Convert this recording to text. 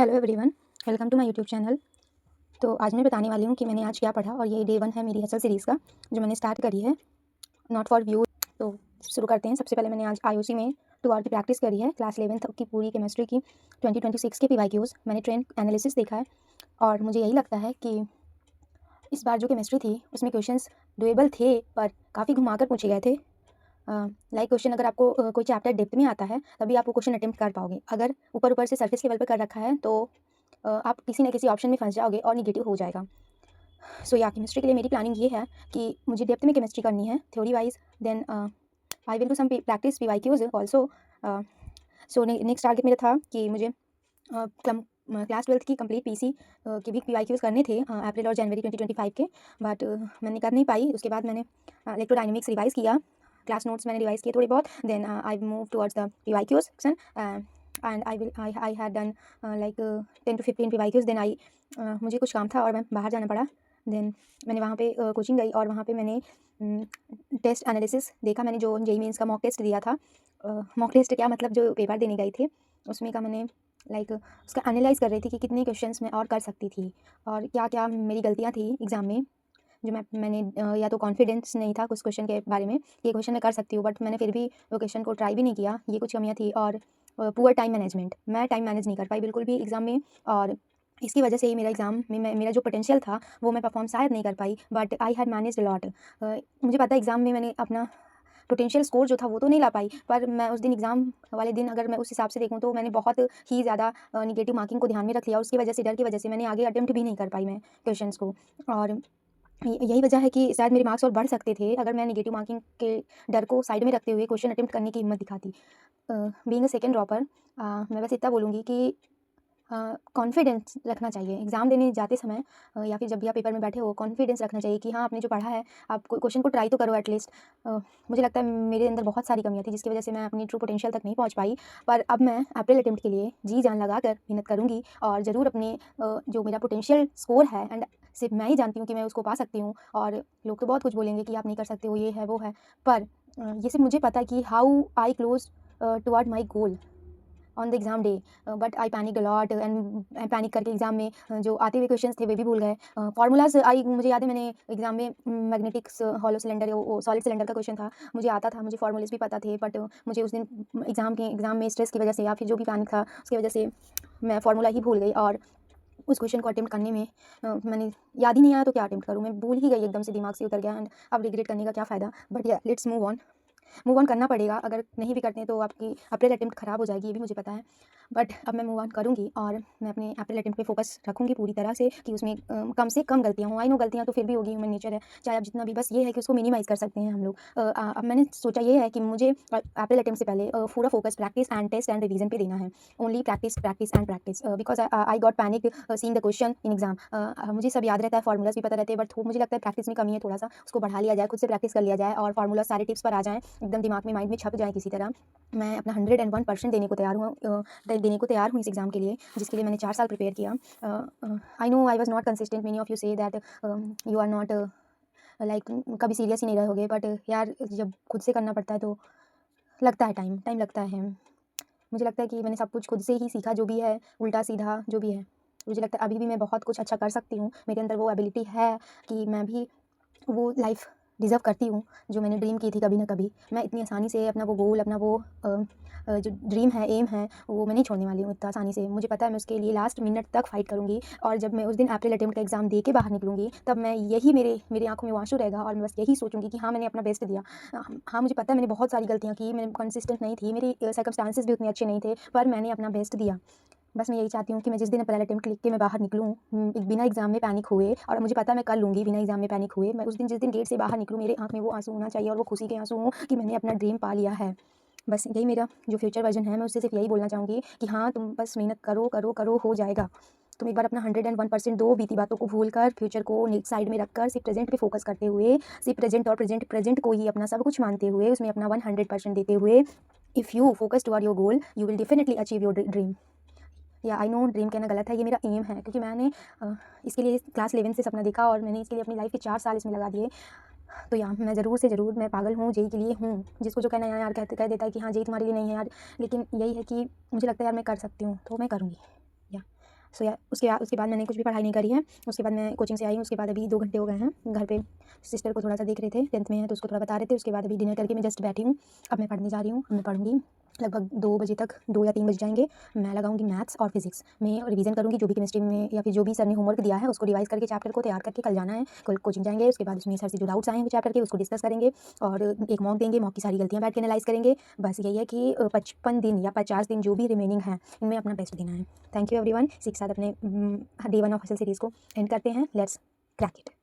Hello everyone, welcome to my YouTube channel. तो आज मैं बताने वाली हूँ कि मैंने आज क्या पढ़ा और ये डे 1 है मेरी हसल सीरीज़ का जो मैंने स्टार्ट करी है, नॉट फॉर व्यू। तो शुरू करते हैं। सबसे पहले मैंने आज आईओसी में 2 आवर की प्रैक्टिस करी है, क्लास 11th की पूरी केमिस्ट्री की 2026 के पीवाईक्यूज़। मैंने ट्रेंड एनालिसिस देखा है और मुझे यही लगता है कि इस बार जो केमिस्ट्री थी उसमें क्वेश्चंस डुएबल थे पर काफ़ी घुमा कर पूछे गए थे। लाइक क्वेश्चन अगर आपको कोई चैप्टर डेप्थ में आता है तभी आप वो क्वेश्चन अटेम्प्ट कर पाओगे। अगर ऊपर से सरफेस लेवल पर कर रखा है तो आप किसी न किसी ऑप्शन में फंस जाओगे और निगेटिव हो जाएगा। सो या केमिस्ट्री के लिए मेरी प्लानिंग ये है कि मुझे डेप्थ में केमिस्ट्री करनी है theory wise. Then I will do some practice PYQs also. So next target मेरा था कि मुझे क्लास 12th की कंप्लीट पीसी के भी पीवाईक्यूज करने थे अप्रैल और जनवरी 2025 के। बट मैंने कर नहीं पाई। उसके बाद मैंने इलेक्ट्रोडायनेमिक्स रिवाइज़ किया, क्लास नोट्स मैंने रिवाइज़ किए थोड़े बहुत। Then I move towards the PYQs section and I had done like 10 to 15 PYQs. Then मुझे कुछ काम था और मैं बाहर जाना पड़ा। देन मैंने वहाँ पे कोचिंग गई और वहाँ पे मैंने टेस्ट एनालिसिस देखा। मैंने जो जेईई मेंस का मॉक टेस्ट दिया था, मॉक टेस्ट क्या मतलब जो पेपर देने गई थी उसमें का मैंने लाइक उसका एनालाइज़ कर रही थी कि कितने क्वेश्चंस मैं और कर सकती थी और क्या क्या मेरी गलतियाँ थी एग्ज़ाम में जो मैंने या तो कॉन्फिडेंस नहीं था कुछ क्वेश्चन के बारे में, ये क्वेश्चन मैं कर सकती हूँ बट मैंने फिर भी वो क्वेश्चन को ट्राई भी नहीं किया, ये कुछ कमियाँ थी। और पुअर टाइम मैनेजमेंट, मैं टाइम मैनेज नहीं कर पाई बिल्कुल भी एग्ज़ाम में और इसकी वजह से ही मेरा एग्ज़ाम में मेरा जो पोटेंशियल था वो मैं परफॉर्म शायद नहीं कर पाई। But I had manage a lot. मुझे पता है एग्ज़ाम में मैंने अपना पोटेंशियल स्कोर जो था वो तो नहीं ला पाई, पर मैं उस दिन एग्ज़ाम वाले दिन अगर मैं उस हिसाब से देखूँ तो मैंने बहुत ही ज़्यादा नेगेटिव मार्किंग को ध्यान में रख लिया और उसकी वजह से, डर की वजह से मैंने आगे अटेम्प्ट भी नहीं कर पाई मैं क्वेश्चंस को। और यही वजह है कि शायद मेरे मार्क्स और बढ़ सकते थे अगर मैं नेगेटिव मार्किंग के डर को साइड में रखते हुए क्वेश्चन अटेम्प्ट करने की हिम्मत दिखाती। बीइंग अ सेकंड ड्रॉपर, मैं बस इतना बोलूँगी कि कॉन्फिडेंस रखना चाहिए एग्ज़ाम देने जाते समय या फिर जब भी आप पेपर में बैठे हो, कॉन्फिडेंस रखना चाहिए कि हाँ, आपने जो पढ़ा है आप क्वेश्चन को ट्राई तो करो एटलीस्ट। मुझे लगता है मेरे अंदर बहुत सारी कमियाँ थी जिसकी वजह से मैं अपनी ट्रू पोटेंशियल तक नहीं पहुँच पाई। पर अब मैं अप्रैल अटेम्प्ट के लिए जी जान लगा कर मेहनत करूँगी और ज़रूर अपने जो मेरा पोटेंशियल स्कोर है एंड सिर्फ मैं ही जानती हूँ कि मैं उसको पा सकती हूँ। और लोग तो बहुत कुछ बोलेंगे कि आप नहीं कर सकते हो, ये है वो है, पर ये सिर्फ मुझे पता है कि how I close toward my goal on the exam day. But I panic a lot and panic करके एग्ज़ाम में जो आते हुए क्वेश्चंस थे वे भी भूल गए। फार्मूलाज मुझे याद है मैंने एग्ज़ाम में मैग्नेटिक्स हॉलो सिलेंडर वो सॉलिड सिलेंडर का क्वेश्चन था, मुझे आता था, मुझे फार्मूलाज भी पता थे। बट मुझे उस दिन एग्ज़ाम में स्ट्रेस की वजह से या फिर जो भी पैनिक था उसकी वजह से मैं फार्मूला ही भूल गई और उस क्वेश्चन को अटेम्प्ट करने में मैंने याद ही नहीं आया तो क्या अटेम्प्ट करूँ, मैं भूल ही गई, एकदम से दिमाग से उतर गया एंड अब रिग्रेट करने का क्या फ़ायदा। बट या लेट्स मूव ऑन करना पड़ेगा। अगर नहीं भी करते हैं तो आपकी अप्रैल अटेम्प्ट ख़राब हो जाएगी, ये भी मुझे पता है। बट अब मैं मूव ऑन करूँगी और मैं अपने अप्रैल अटेम्प्ट पे फोकस रखूँगी पूरी तरह से कि उसमें कम से कम गलतियाँ हों। आई नो गलतियाँ तो फिर भी होगी, ह्यूमन नेचर है, चाहे आप जितना भी, बस ये है कि उसको मिनिमाइज़ कर सकते हैं हम लोग। अब मैंने सोचा ये है कि मुझे अप्रैल अटेम्प्ट से पहले पूरा focus practice and test and revision पे देना है। Only practice practice and practice because I got panic seeing the question in exam. मुझे सब याद रहता है, फार्मूलाज भी पता रहते हैं, बट मुझे लगता है प्रैक्टिस में कमी है, थोड़ा सा उसको बढ़ा लिया जाए, खुद से प्रैक्टिस कर लिया जाए और फार्मूला सारे टिप्स पर आ जाएँ, एकदम दिमाग में, माइंड में छप जाए किसी तरह। मैं अपना 101% देने को तैयार हूँ इस एग्ज़ाम के लिए, जिसके लिए मैंने 4 साल प्रिपेयर किया। I know I was not consistent, many of you say that you are not like कभी सीरियस ही नहीं रहोगे, बट यार जब खुद से करना पड़ता है तो लगता है, टाइम लगता है। मुझे लगता है कि मैंने सब कुछ खुद से ही सीखा, जो भी है उल्टा-सीधा जो भी है। मुझे लगता है अभी भी मैं बहुत कुछ अच्छा कर सकती हूँ, मेरे अंदर वो एबिलिटी है कि मैं भी वो लाइफ़ डिज़र्व करती हूँ जो मैंने ड्रीम की थी कभी ना कभी। मैं इतनी आसानी से अपना वो गोल, अपना वो जो ड्रीम है, एम है, वो मैं नहीं छोड़ने वाली हूँ इतना आसानी से। मुझे पता है मैं उसके लिए लास्ट मिनट तक फ़ाइट करूँगी और जब मैं उस दिन अप्रैल अटेम्प्ट का एग्ज़ाम दे के बाहर निकलूँगी तब मैं यही मेरी आँखों में वो आँसू रहेगा और मैं बस यही सोचूँगी कि हाँ, मैंने अपना बेस्ट दिया। हाँ, मुझे पता है मैंने बहुत सारी गलतियाँ की, मैं कंसिस्टेंट नहीं थी, मेरी सर्कमस्टांसेस भी उतने अच्छे नहीं थे, पर मैंने अपना बेस्ट दिया। बस मैं यही चाहती हूँ कि मैं जिस दिन अप्रैल अटेम्प्ट लिख के मैं बाहर निकलूँ बिना एग्ज़ाम में पैनिक हुए, और मुझे पता है मैं कर लूँगी बिना एग्ज़ाम में पैनिक हुए। मैं उस दिन, जिस दिन गेट से बाहर निकलूँ, मेरे आँख में वो आँसू होना चाहिए और वो खुशी के आँसू हों कि मैंने अपना ड्रीम पा लिया है। बस यही मेरा जो फ्यूचर वर्जन है, मैं उससे सिर्फ यही बोलना चाहूँगी कि हाँ, तुम बस मेहनत करो, करो, करो, हो जाएगा। तुम एक बार अपना 101% दो, बीती बातों को भूलकर, फ्यूचर को नेक्स्ट साइड में रखकर, सिर्फ प्रेज़ेंट पे फोकस करते हुए, सिर्फ प्रेज़ेंट और प्रेज़ेंट को ही अपना सब कुछ मानते हुए, उसमें अपना 100% देते हुए, if you focus toward your goal, you will definitely achieve your dream. या आई नो ड्रीम कहना गलत है, ये मेरा एम है, क्योंकि मैंने इसके लिए क्लास 11 से सपना देखा और मैंने इसके लिए अपनी लाइफ के 4 साल इसमें लगा दिए। तो या मैं ज़रूर से ज़रूर, मैं पागल हूँ जेईई के लिए हूँ। जिसको जो कहना है यार कह देता है कि हाँ, जेईई तुम्हारे लिए नहीं है यार, लेकिन यही है कि मुझे लगता है यार मैं कर सकती हूँ, तो मैं करूँगी। या सो या उसके बाद मैंने कुछ भी पढ़ाई नहीं करी है। उसके बाद मैं कोचिंग से आई हूँ, उसके बाद अभी 2 घंटे हो गए हैं। घर पे सिस्टर को थोड़ा-सा देख रहे थे, 10th में है तो उसको थोड़ा बता रहे थे। उसके बाद अभी डिनर करके मैं जस्ट बैठी हूँ। अब मैं पढ़ने जा रही हूँ। अब मैं पढ़ूँगी लगभग 2 बजे तक, 2 या 3 बज जाएँगे। मैं लगाऊँगी मैथ्स और फिज़िक्स में रिवीजन करूँगी, जो भी केमिस्ट्री में या फिर जो भी सर ने होमवर्क दिया है उसको रिवाइज़ करके चैप्टर को तैयार करके कल जाना है। कल कोचिंग जाएँगे, उसके बाद उसमें सर से जो डाउट्स आए हैं चैप्टर के उसको डिस्कस करेंगे और एक मॉक देंगे, मॉक की सारी गलतियाँ बैठ के एनालाइज़ करेंगे। बस यही है कि 55 दिन या 50 दिन जो भी रिमेनिंग है, इनमें अपना बेस्ट देना है। Thank you everyone. इसी के साथ अपने डे 1 ऑफ हसल सीरीज़ को एंड करते हैं। Let's crack it.